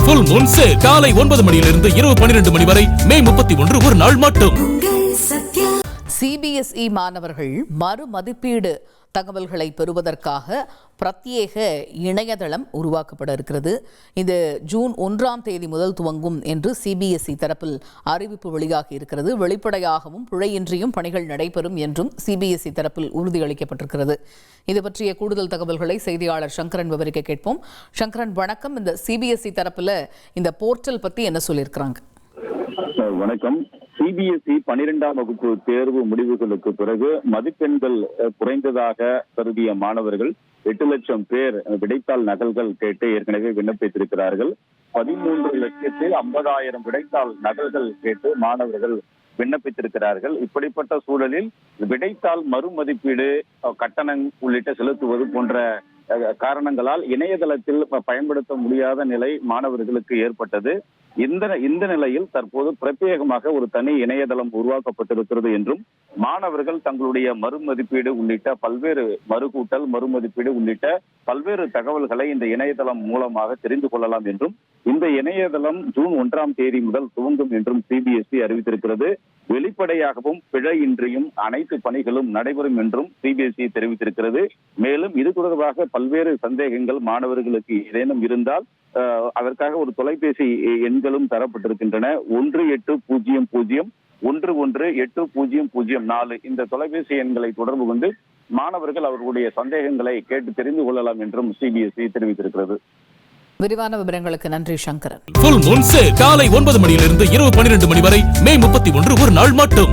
Full Moon Sale காலை 9 மணியிலிருந்து இரவு 12 மணி வரை மே 31 ஒரு நாள் மட்டும். CBSE மாணவர்கள் மறுமதிப்பீடு தகவல்களை பெறுவதற்காக பிரத்யேக இணையதளம் உருவாக்கப்பட இருக்கிறது. இது ஜூன் 1ஆம் தேதி முதல் துவங்கும் என்று CBSE தரப்பில் அறிவிப்பு வெளியாகி இருக்கிறது. வெளிப்படையாகவும் பிழையின்றியும் பணிகள் நடைபெறும் என்றும் CBSE தரப்பில் உறுதியளிக்கப்பட்டிருக்கிறது. இது பற்றிய கூடுதல் தகவல்களை செய்தியாளர் சங்கரன் விவரிக்க கேட்போம். சங்கரன், வணக்கம். இந்த CBSE தரப்பில் இந்த போர்ட்டல் பற்றி என்ன சொல்லியிருக்கிறாங்க? வணக்கம். CBSE 12ஆம் வகுப்பு தேர்வு முடிவுகளுக்கு பிறகு மதிப்பெண்கள் குறைந்ததாக கருதிய மாணவர்கள் 8 லட்சம் பேர் விடைத்தாள் நகல்கள் கேட்டு ஏற்கனவே விண்ணப்பித்திருக்கிறார்கள். 13,50,000 விடைத்தாள் நகல்கள் கேட்டு மாணவர்கள் விண்ணப்பித்திருக்கிறார்கள். இப்படிப்பட்ட சூழலில் விடைத்தாள் மறுமதிப்பீடு, கட்டணம் உள்ளிட்ட செலுத்துவது போன்ற காரணங்களால் இணையதளத்தில் பயன்படுத்த முடியாத நிலை மாணவர்களுக்கு ஏற்பட்டது. இந்த நிலையில் தற்போது பிரத்யேகமாக ஒரு தனி இணையதளம் உருவாக்கப்பட்டிருக்கிறது என்றும் மாணவர்கள் தங்களுடைய மறுமதிப்பீடு உள்ளிட்ட பல்வேறு மறுமதிப்பீடு உள்ளிட்ட பல்வேறு தகவல்களை இந்த இணையதளம் மூலமாக தெரிந்து கொள்ளலாம் என்றும் இந்த இணையதளம் ஜூன் 1ஆம் தேதி முதல் துவங்கும் என்றும் CBSE அறிவித்திருக்கிறது. வெளிப்படையாகவும் பிழையின்றியும் அனைத்து பணிகளும் நடைபெறும் என்றும் CBSE தெரிவித்திருக்கிறது. மேலும் இது தொடர்பாக பல்வேறு சந்தேகங்கள் மாணவர்களுக்கு ஏதேனும் இருந்தால் அதற்காக ஒரு தொலைபேசி எண்களும் தரப்பட்டிருக்கின்றன. 1800-118004 இந்த தொலைபேசி எண்களை தொடர்பு கொண்டு மாணவர்கள் அவர்களுடைய சந்தேகங்களை கேட்டு தெரிந்து கொள்ளலாம் என்றும் CBSE தெரிவித்திருக்கிறது. விரிவான விவரங்களுக்கு நன்றி சங்கரன். Full Moon Sale காலை 9 மணியிலிருந்து இரவு 12 மணி வரை மே 31 ஒரு நாள் மட்டும்.